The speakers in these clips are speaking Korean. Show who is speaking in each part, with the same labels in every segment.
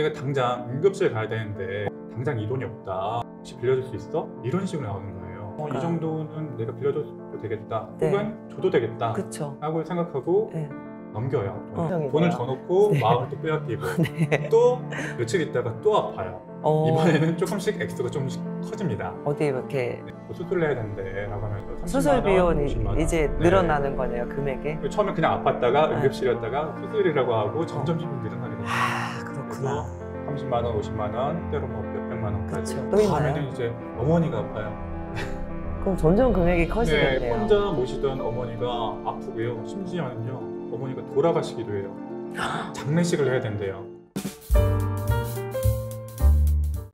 Speaker 1: 내가 당장 응급실 가야 되는데 당장 이 돈이 없다. 혹시 빌려줄 수 있어? 이런 식으로 나오는 거예요. 이 정도는 내가 빌려줘도 되겠다.
Speaker 2: 네.
Speaker 1: 혹은 줘도 되겠다.
Speaker 2: 그쵸.
Speaker 1: 라고 생각하고
Speaker 2: 네.
Speaker 1: 넘겨요. 돈을 줘놓고
Speaker 2: 네.
Speaker 1: 마음을 또 빼앗기고
Speaker 2: 네.
Speaker 1: 또 며칠 있다가 또 아파요. 이번에는 조금씩 액수가 조금씩 커집니다.
Speaker 2: 어디 이렇게
Speaker 1: 수술을 해야 되는데 라고 하면서
Speaker 2: 수술 비용이
Speaker 1: 50만 원.
Speaker 2: 이제 늘어나는 거네요, 금액이.
Speaker 1: 처음에 그냥 아팠다가
Speaker 2: 네.
Speaker 1: 응급실이었다가 수술이라고 하고 점점 늘어나게 됩니다.
Speaker 2: 아, 그렇구나.
Speaker 1: 30만 원, 50만 원, 때로 뭐 몇백만 원까지.
Speaker 2: 그렇죠. 또 있나요?
Speaker 1: 다음에는 이제 어머니가 아파요.
Speaker 2: 그럼 점점 금액이 커지겠네요.
Speaker 1: 네, 혼자 모시던 어머니가 아프고요. 심지어는요, 어머니가 돌아가시기도 해요. 장례식을 해야 된대요.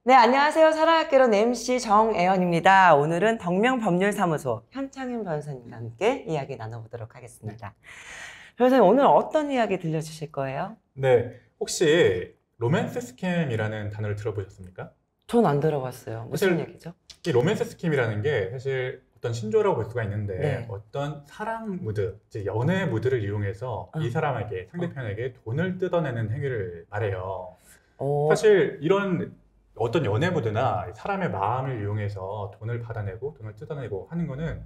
Speaker 2: 네, 안녕하세요. 사랑학개론 MC 정애연입니다. 오늘은 덕명법률사무소 현창윤 변호사님과 함께 이야기 나눠보도록 하겠습니다. 변호사님, 오늘 어떤 이야기 들려주실 거예요?
Speaker 1: 네, 혹시 로맨스 스캠이라는 단어를 들어보셨습니까?
Speaker 2: 전 안 들어봤어요. 무슨
Speaker 1: 사실
Speaker 2: 얘기죠?
Speaker 1: 이 로맨스 스캠이라는 게 사실 어떤 신조라고 볼 수가 있는데,
Speaker 2: 네.
Speaker 1: 어떤 사랑 무드, 이제 연애 무드를 이용해서 이 사람에게, 상대편에게 돈을 뜯어내는 행위를 말해요. 사실 이런 어떤 연애 무드나 사람의 마음을 이용해서 돈을 받아내고 돈을 뜯어내고 하는 거는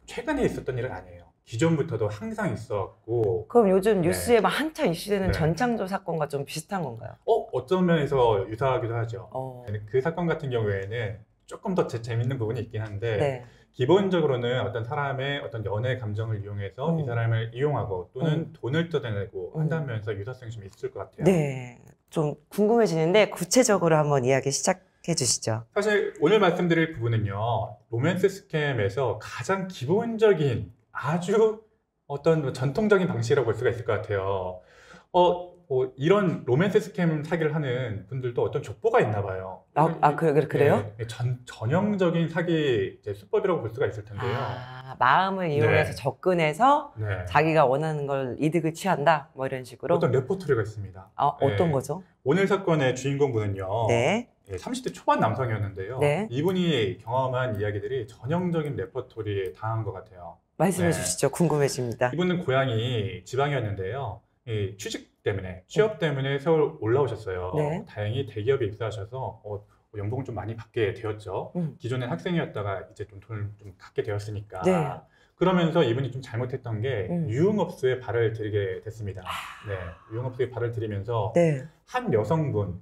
Speaker 1: 최근에 있었던 일은 아니에요. 기존부터도 항상 있었고.
Speaker 2: 그럼 요즘 뉴스에 막 한참 이슈되는
Speaker 1: 네.
Speaker 2: 전창조 사건과 좀 비슷한 건가요?
Speaker 1: 어떤 면에서 유사하기도 하죠. 그 사건 같은 경우에는 조금 더 재밌는 부분이 있긴 한데,
Speaker 2: 네.
Speaker 1: 기본적으로는 어떤 사람의 어떤 연애 감정을 이용해서 이 사람을 이용하고 또는 돈을 뜯어내고 한다면서 유사성이 좀 있을 것 같아요.
Speaker 2: 네. 좀 궁금해지는데 구체적으로 한번 이야기 시작해 주시죠.
Speaker 1: 사실 오늘 말씀드릴 부분은요, 로맨스 스캠에서 가장 기본적인 아주 어떤 전통적인 방식이라고 볼 수가 있을 것 같아요. 이런 로맨스 스캠 사기를 하는 분들도 어떤 족보가 있나 봐요.
Speaker 2: 그래요?
Speaker 1: 네, 전형적인 사기 수법이라고 볼 수가 있을 텐데요.
Speaker 2: 마음을 이용해서 접근해서
Speaker 1: 네.
Speaker 2: 자기가 원하는 걸 이득을 취한다? 뭐 이런 식으로?
Speaker 1: 어떤 레퍼토리가 있습니다.
Speaker 2: 어떤 거죠?
Speaker 1: 오늘 사건의 주인공분은요.
Speaker 2: 네.
Speaker 1: 30대 초반 남성이었는데요.
Speaker 2: 네.
Speaker 1: 이분이 경험한 이야기들이 전형적인 레퍼토리에 당한 것 같아요.
Speaker 2: 말씀해
Speaker 1: 네.
Speaker 2: 주시죠. 궁금해집니다.
Speaker 1: 이분은 고향이 지방이었는데요. 취업 때문에 서울 올라오셨어요.
Speaker 2: 네.
Speaker 1: 다행히 대기업에 입사하셔서 연봉을 좀 많이 받게 되었죠. 기존엔 학생이었다가 이제 좀 돈을 좀 갖게 되었으니까.
Speaker 2: 네.
Speaker 1: 그러면서 이분이 좀 잘못했던 게 유흥업소에 발을 들이게 됐습니다. 네, 유흥업소에 발을 들이면서
Speaker 2: 네.
Speaker 1: 한 여성분,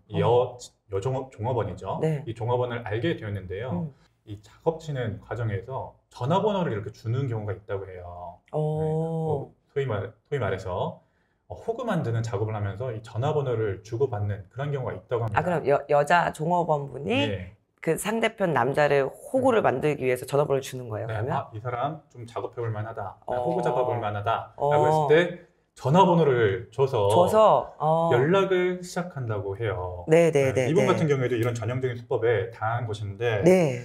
Speaker 1: 종업원이죠.
Speaker 2: 네.
Speaker 1: 이 종업원을 알게 되었는데요. 이 작업치는 과정에서 전화번호를 이렇게 주는 경우가 있다고 해요. 네, 소위 말해서 호구 만드는 작업을 하면서 이 전화번호를 주고받는 그런 경우가 있다고 합니다.
Speaker 2: 그럼 여자 종업원분이
Speaker 1: 네.
Speaker 2: 그 상대편 남자를 호구를 만들기 위해서 전화번호를 주는 거예요, 그러면?
Speaker 1: 이 사람 좀 작업해볼 만하다, 호구 잡아볼 만하다 라고 했을 때 전화번호를 줘서 연락을 시작한다고 해요.
Speaker 2: 네네네.
Speaker 1: 이분 같은 경우에도 이런 전형적인 수법에 당한 것인데,
Speaker 2: 네.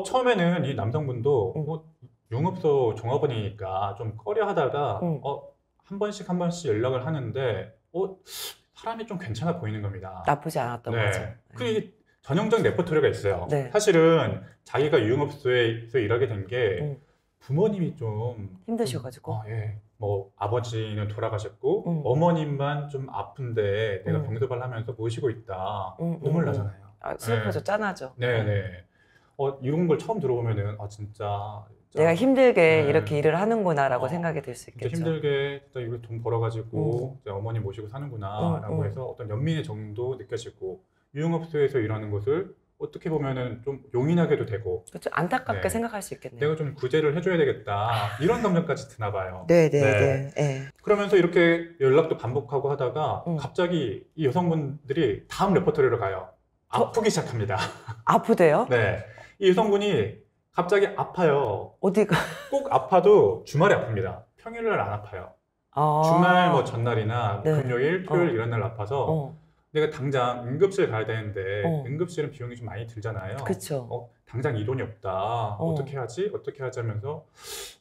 Speaker 1: 처음에는 이 남성분도 유흥업소 종업원이니까 좀 꺼려하다가 한 번씩 연락을 하는데 사람이 좀 괜찮아 보이는 겁니다.
Speaker 2: 나쁘지 않았던 거죠.
Speaker 1: 그 전형적인 레퍼토리가 있어요.
Speaker 2: 네.
Speaker 1: 사실은 자기가 유흥업소에서 일하게 된 게 부모님이 좀
Speaker 2: 힘드셔가지고.
Speaker 1: 뭐 아버지는 돌아가셨고 어머님만 좀 아픈데 내가 병소발하면서 모시고 있다. 눈물 나잖아요.
Speaker 2: 슬퍼서 짠하죠.
Speaker 1: 네네. 이런 걸 처음 들어보면은 진짜
Speaker 2: 내가 힘들게 이렇게 일을 하는구나라고 생각이 들 수 있겠죠.
Speaker 1: 힘들게 진짜 이거 돈 벌어가지고 어머니 모시고 사는구나라고 해서 어떤 연민의 정도 느껴지고, 유흥업소에서 일하는 것을 어떻게 보면은 좀 용인하게도 되고,
Speaker 2: 그렇죠. 안타깝게 생각할 수 있겠네요.
Speaker 1: 내가 좀 구제를 해줘야 되겠다 이런 감정까지 드나 봐요.
Speaker 2: 네네네.
Speaker 1: 그러면서 이렇게 연락도 반복하고 하다가 갑자기 이 여성분들이 다음 레퍼토리로 가요. 아프기 시작합니다.
Speaker 2: 아프대요?
Speaker 1: 네. 이 여성분이 갑자기 아파요.
Speaker 2: 어디가?
Speaker 1: 꼭 아파도 주말에 아픕니다. 평일날 안 아파요. 주말 뭐 전날이나 금요일, 토요일 이런 날 아파서 내가 당장 응급실 가야 되는데 응급실은 비용이 좀 많이 들잖아요.
Speaker 2: 그렇죠.
Speaker 1: 당장 이 돈이 없다. 어떻게 하지 하면서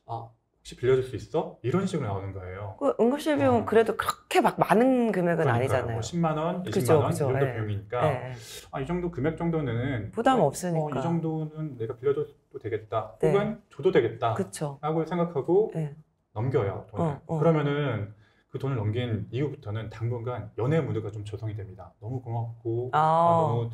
Speaker 1: 혹시 빌려줄 수 있어? 이런 식으로 나오는 거예요.
Speaker 2: 그 응급실 비용은 그래도 그렇게 막 많은 금액은 아니잖아요.
Speaker 1: 뭐 10만 원, 20만
Speaker 2: 그쵸,
Speaker 1: 원
Speaker 2: 그쵸.
Speaker 1: 이 정도 비용이니까 이 정도 금액 정도는
Speaker 2: 부담 없으니까.
Speaker 1: 이 정도는 내가 빌려줘도 되겠다. 혹은 줘도 되겠다.
Speaker 2: 그쵸.
Speaker 1: 라고 생각하고 넘겨요. 돈을. 그러면은 그 돈을 넘긴 이후부터는 당분간 연애 무드가 좀 조성이 됩니다. 너무 고맙고
Speaker 2: 아,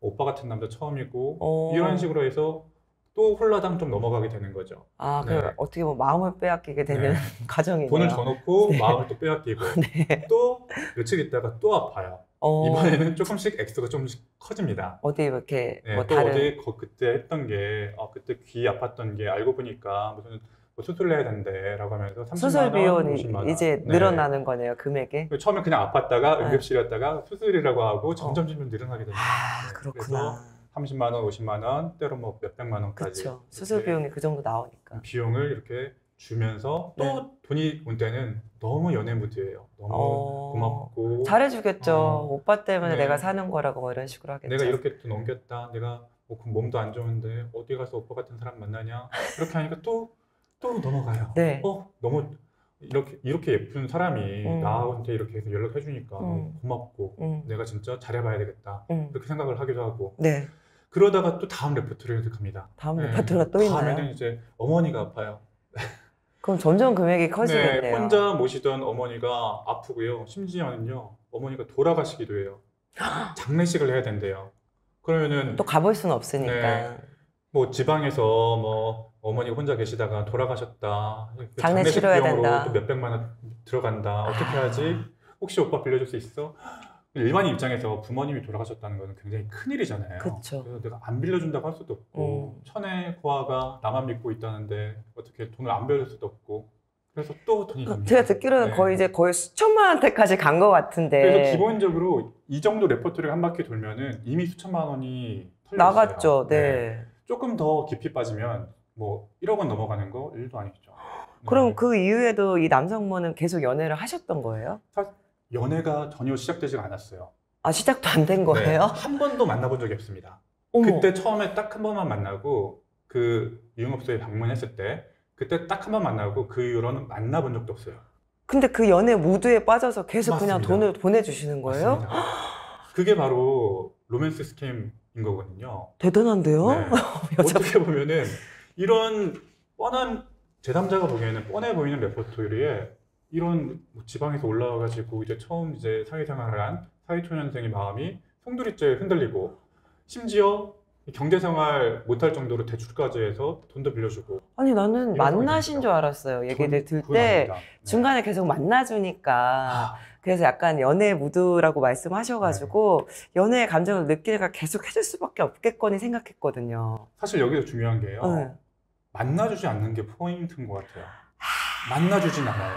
Speaker 1: 오빠 같은 남자 처음이고
Speaker 2: 어.
Speaker 1: 이런 식으로 해서 또 홀라당 좀 넘어가게 되는 거죠.
Speaker 2: 아,
Speaker 1: 네.
Speaker 2: 그 어떻게 보면 마음을 빼앗기게 되는
Speaker 1: 네.
Speaker 2: 과정이네요.
Speaker 1: 돈을 줘놓고
Speaker 2: 네.
Speaker 1: 마음을 또 빼앗기고
Speaker 2: 네.
Speaker 1: 또 며칠 있다가 또 아파요. 이번에는 조금씩 액수가 조금씩 커집니다.
Speaker 2: 어디 이렇게
Speaker 1: 네,
Speaker 2: 뭐
Speaker 1: 또
Speaker 2: 다른
Speaker 1: 어제 그때 했던 게 그때 귀 아팠던 게 알고 보니까 무슨 뭐 수술을 해야 된대라고 하면서 30만
Speaker 2: 수술
Speaker 1: 원,
Speaker 2: 비용이
Speaker 1: 50만 원.
Speaker 2: 이제
Speaker 1: 네.
Speaker 2: 늘어나는 거네요, 금액이.
Speaker 1: 처음에 그냥 아팠다가
Speaker 2: 네.
Speaker 1: 응급실이었다가 수술이라고 하고 점점 늘어나게 됩니다.
Speaker 2: 아,
Speaker 1: 네,
Speaker 2: 그렇구나.
Speaker 1: 그래서 30만 원, 50만 원, 때로 뭐 몇백만 원까지
Speaker 2: 그렇죠. 수술 비용이 그 정도 나오니까.
Speaker 1: 비용을 이렇게 주면서 또
Speaker 2: 네.
Speaker 1: 돈이 온 때는 너무 연애 무드예요. 너무 고맙고
Speaker 2: 잘해주겠죠.
Speaker 1: 어,
Speaker 2: 오빠 때문에
Speaker 1: 네.
Speaker 2: 내가 사는 거라고 뭐 이런 식으로 하겠죠.
Speaker 1: 내가 이렇게 또 넘겼다. 내가 뭐 몸도 안 좋은데 어디 가서 오빠 같은 사람 만나냐? 이렇게 하니까 또 넘어가요.
Speaker 2: 네.
Speaker 1: 너무 이렇게 예쁜 사람이 나한테 이렇게 해서 연락해 주니까 너무 고맙고 내가 진짜 잘해봐야 되겠다. 이렇게 생각을 하기도 하고.
Speaker 2: 네.
Speaker 1: 그러다가 또 다음 레퍼토리를 갑니다.
Speaker 2: 다음 레퍼토리가 또 있나요?
Speaker 1: 다음에는 이제 어머니가 아파요.
Speaker 2: 그럼 점점 금액이 커지겠네요.
Speaker 1: 네, 혼자 모시던 어머니가 아프고요. 심지어는요, 어머니가 돌아가시기도 해요. 장례식을 해야 된대요. 그러면은
Speaker 2: 또 가볼 수는 없으니까.
Speaker 1: 네. 뭐 지방에서 뭐 어머니가 혼자 계시다가 돌아가셨다.
Speaker 2: 장례
Speaker 1: 장례식
Speaker 2: 치러야
Speaker 1: 비용으로
Speaker 2: 된다.
Speaker 1: 또 몇백만 원 들어간다. 어떻게 하지? 혹시 오빠 빌려줄 수 있어? 일반인 입장에서 부모님이 돌아가셨다는 거는 굉장히 큰일이잖아요.
Speaker 2: 그쵸.
Speaker 1: 그래서 내가 안 빌려준다고 할 수도 없고 천의 고아가 나만 믿고 있다는데 어떻게 돈을 안 빌려줄 수도 없고 그래서 또 돈이 갑니다.
Speaker 2: 제가 듣기로는
Speaker 1: 네.
Speaker 2: 거의 수천만 원대까지 간 것 같은데.
Speaker 1: 그래서 기본적으로 이 정도 레퍼토리가 한 바퀴 돌면은 이미 수천만 원이 털려
Speaker 2: 나갔죠.
Speaker 1: 있어요.
Speaker 2: 네.
Speaker 1: 조금 더 깊이 빠지면 뭐 1억 원 넘어가는 거 일도 아니죠.
Speaker 2: 그럼
Speaker 1: 네.
Speaker 2: 그 이후에도 이 남성분은 계속 연애를 하셨던 거예요?
Speaker 1: 연애가 전혀 시작되지가 않았어요.
Speaker 2: 아, 시작도 안 된 거예요?
Speaker 1: 네, 한 번도 만나본 적이 없습니다.
Speaker 2: 어머.
Speaker 1: 그때 처음에 딱 한 번만 만나고 그 유흥업소에 방문했을 때 그때 딱 한 번 만나고 그 이후로는 만나본 적도 없어요.
Speaker 2: 근데 그 연애 무드에 빠져서 계속 그냥
Speaker 1: 맞습니다.
Speaker 2: 돈을 보내주시는 거예요?
Speaker 1: 맞습니다. 그게 바로 로맨스 스캠인 거거든요.
Speaker 2: 대단한데요?
Speaker 1: 네. 어떻게 보면은 이런 뻔한 제3자가 보기에는 뻔해 보이는 레퍼토리에 이런 뭐 지방에서 올라와가지고 이제 처음 이제 사회생활을 한 사회초년생의 마음이 송두리째 흔들리고 심지어 경제생활 못할 정도로 대출까지 해서 돈도 빌려주고
Speaker 2: 아니, 나는
Speaker 1: 이런
Speaker 2: 만나신
Speaker 1: 상황이
Speaker 2: 줄 알았어요. 얘기를 들
Speaker 1: 그건
Speaker 2: 때
Speaker 1: 아닙니다. 네.
Speaker 2: 중간에 계속 만나주니까
Speaker 1: 아,
Speaker 2: 그래서 약간 연애 무드라고 말씀하셔가지고 연애의 감정을 느끼니까 계속 해줄 수밖에 없겠거니 생각했거든요.
Speaker 1: 사실 여기서 중요한 게요.
Speaker 2: 네.
Speaker 1: 만나주지 않는 게 포인트인 것 같아요. 만나주진 않아요.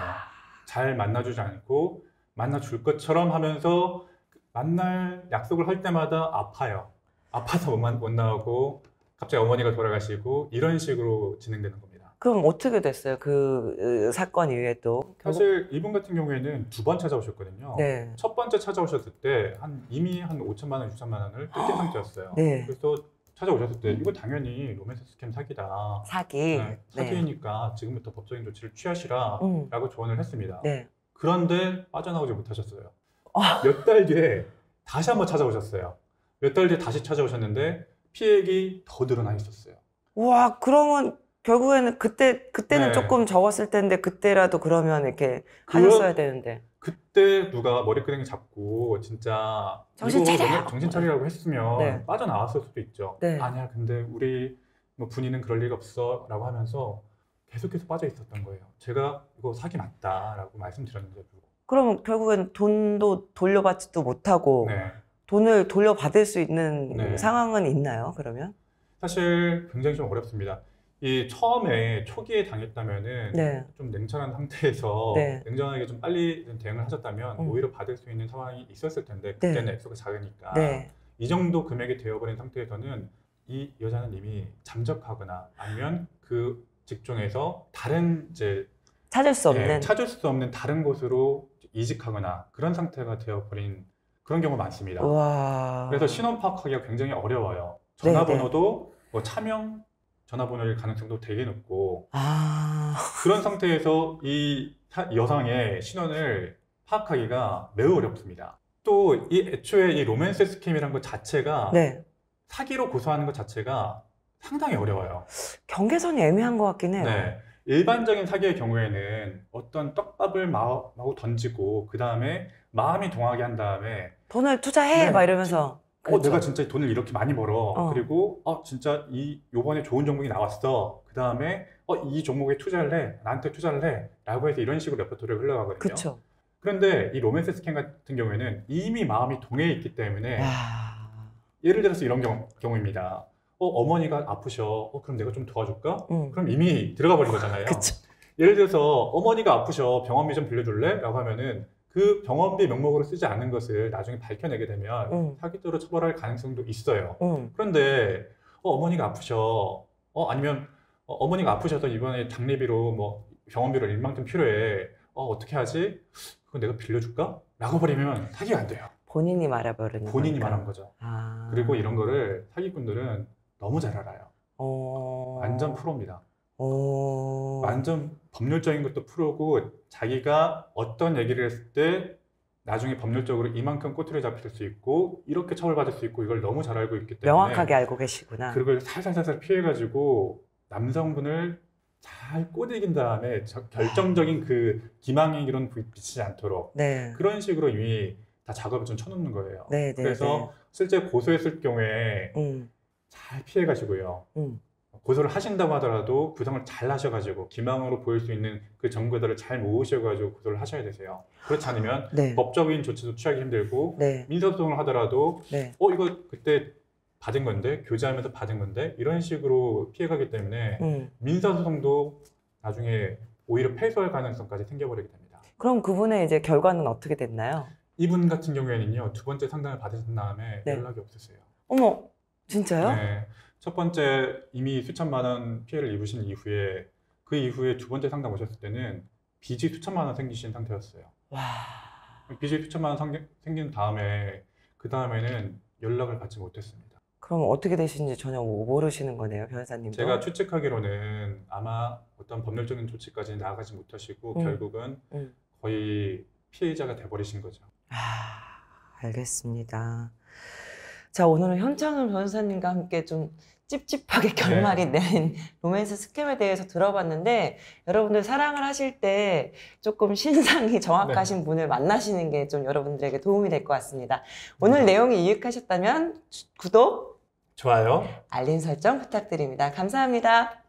Speaker 1: 잘 만나주지 않고 만나줄 것처럼 하면서 만날 약속을 할 때마다 아파요. 아파서 못 나오고 갑자기 어머니가 돌아가시고 이런 식으로 진행되는 겁니다.
Speaker 2: 그럼 어떻게 됐어요? 그 사건 이후에 또?
Speaker 1: 사실 이분 같은 경우에는 2번 찾아오셨거든요.
Speaker 2: 네.
Speaker 1: 첫 번째 찾아오셨을 때 이미 한 5천만 원, 6천만 원을 뜯긴 상태였어요.
Speaker 2: 네.
Speaker 1: 그래서 찾아오셨을 때 이거 당연히 로맨스 스캠 사기다.
Speaker 2: 사기.
Speaker 1: 네, 사기니까 지금부터 법적인 조치를 취하시라라고 조언을 했습니다.
Speaker 2: 네.
Speaker 1: 그런데 빠져나오지 못하셨어요.
Speaker 2: 아.
Speaker 1: 몇 달 뒤에 다시 한번 찾아오셨어요. 몇 달 뒤에 다시 찾아오셨는데 피해액이 더 늘어나 있었어요.
Speaker 2: 와, 그러면 결국에는 그때는
Speaker 1: 네.
Speaker 2: 조금 적었을 텐데 그때라도 그러면 이렇게 하셨어야 되는데.
Speaker 1: 그때 누가 머리끄댕이 잡고 진짜
Speaker 2: 정신
Speaker 1: 이거
Speaker 2: 차려!
Speaker 1: 너무 정신 차리라고 했으면
Speaker 2: 네.
Speaker 1: 빠져나왔을 수도 있죠.
Speaker 2: 네.
Speaker 1: 아니야, 근데 우리 뭐 분이는 그럴 리가 없어 라고 하면서 계속해서 빠져 있었던 거예요. 제가 이거 사기 맞다라고 말씀드렸는데도.
Speaker 2: 그러면 결국엔 돈도 돌려받지도 못하고
Speaker 1: 네.
Speaker 2: 돈을 돌려받을 수 있는
Speaker 1: 네.
Speaker 2: 상황은 있나요, 그러면?
Speaker 1: 사실 굉장히 좀 어렵습니다. 이 처음에 초기에 당했다면은
Speaker 2: 네.
Speaker 1: 좀 냉철한 상태에서
Speaker 2: 네.
Speaker 1: 냉정하게 좀 빨리 좀 대응을 하셨다면 오히려 받을 수 있는 상황이 있었을 텐데 그때는 액수가 작으니까
Speaker 2: 네.
Speaker 1: 이 정도 금액이 되어버린 상태에서는 이 여자는 이미 잠적하거나 아니면 그 직종에서 다른 이제
Speaker 2: 찾을 수 없는.
Speaker 1: 찾을 수 없는 다른 곳으로 이직하거나 그런 상태가 되어버린 그런 경우가 많습니다.
Speaker 2: 우와.
Speaker 1: 그래서 신원 파악하기가 굉장히 어려워요.
Speaker 2: 네,
Speaker 1: 전화번호도 뭐 차명 전화번호일 가능성도 되게 높고
Speaker 2: 아.
Speaker 1: 그런 상태에서 이 여성의 신원을 파악하기가 매우 어렵습니다. 또 이 애초에 이 로맨스 스캠이라는 것 자체가
Speaker 2: 네.
Speaker 1: 사기로 고소하는 것 자체가 상당히 어려워요.
Speaker 2: 경계선이 애매한 것 같긴 해요.
Speaker 1: 네. 일반적인 사기의 경우에는 어떤 떡밥을 마구 던지고 그 다음에 마음이 동하게 한 다음에
Speaker 2: 돈을 투자해
Speaker 1: 네.
Speaker 2: 막 이러면서 그렇죠.
Speaker 1: 내가 진짜 돈을 이렇게 많이 벌어. 그리고 진짜 요번에 좋은 종목이 나왔어. 그 다음에 이 종목에 투자할래? 나한테 투자할래? 라고 해서 이런 식으로 레퍼토리가 흘러가거든요.
Speaker 2: 그쵸.
Speaker 1: 그런데 이 로맨스 스캠 같은 경우에는 이미 마음이 동해 있기 때문에
Speaker 2: 야.
Speaker 1: 예를 들어서 이런 경우입니다. 어머니가 아프셔. 그럼 내가 좀 도와줄까? 그럼 이미 들어가 버린 거잖아요.
Speaker 2: 그쵸.
Speaker 1: 예를 들어서 어머니가 아프셔. 병원비 좀 빌려줄래? 라고 하면은 그 병원비 명목으로 쓰지 않은 것을 나중에 밝혀내게 되면 사기죄로 처벌할 가능성도 있어요. 그런데 어머니가 아프셔. 아니면 어머니가 아프셔서 이번에 장례비로 뭐 병원비로 일만큼 필요해. 어떻게 하지? 그거 내가 빌려줄까? 라고 버리면 사기가 안 돼요.
Speaker 2: 본인이 말해버리는
Speaker 1: 본인이
Speaker 2: 거니까.
Speaker 1: 말한 거죠. 그리고 이런 거를 사기꾼들은 너무 잘 알아요. 완전 프로입니다. 완전 법률적인 것도 프로고 자기가 어떤 얘기를 했을 때 나중에 법률적으로 이만큼 꼬투리 잡힐 수 있고 이렇게 처벌받을 수 있고 이걸 너무 잘 알고 있기 때문에
Speaker 2: 명확하게 알고 계시구나.
Speaker 1: 그걸 살살살살 피해가지고 남성분을 잘 꼬드긴 다음에 결정적인 그 기망의 기론 비치지 않도록
Speaker 2: 네.
Speaker 1: 그런 식으로 이미 다 작업을 좀 쳐놓는 거예요.
Speaker 2: 네, 네,
Speaker 1: 그래서 실제 고소했을 경우에 잘 피해가시고요. 고소를 하신다고 하더라도 구성을 잘 하셔가지고 기망으로 보일 수 있는 그 정보들을 잘 모으셔가지고 고소를 하셔야 되세요. 그렇지 않으면
Speaker 2: 네.
Speaker 1: 법적인 조치도 취하기 힘들고
Speaker 2: 네.
Speaker 1: 민사소송을 하더라도
Speaker 2: 네.
Speaker 1: 이거 그때 받은 건데 교제하면서 받은 건데 이런 식으로 피해가기 때문에 민사소송도 나중에 오히려 패소할 가능성까지 생겨버리게 됩니다.
Speaker 2: 그럼 그분의 이제 결과는 어떻게 됐나요?
Speaker 1: 이분 같은 경우에는요 2번째 상담을 받으신 다음에
Speaker 2: 네.
Speaker 1: 연락이 없었어요.
Speaker 2: 어머, 진짜요?
Speaker 1: 네. 첫 번째 이미 수천만 원 피해를 입으신 이후에 그 이후에 2번째 상담 오셨을 때는 빚이 수천만 원 생기신 상태였어요.
Speaker 2: 와.
Speaker 1: 빚이 수천만 원 생긴 다음에 그 다음에는 연락을 받지 못했습니다.
Speaker 2: 그럼 어떻게 되시는지 전혀 모르시는 거네요, 변호사님도?
Speaker 1: 제가 추측하기로는 아마 어떤 법률적인 조치까지 나아가지 못하시고 결국은 거의 피해자가 돼버리신 거죠.
Speaker 2: 알겠습니다. 자, 오늘은 현창은 변호사님과 함께 좀 찝찝하게 결말이 낸 로맨스 스캠에 대해서 들어봤는데 여러분들 사랑을 하실 때 조금 신상이 정확하신 분을 만나시는 게 좀 여러분들에게 도움이 될 것 같습니다. 오늘 내용이 유익하셨다면 구독,
Speaker 1: 좋아요.
Speaker 2: 알림 설정 부탁드립니다. 감사합니다.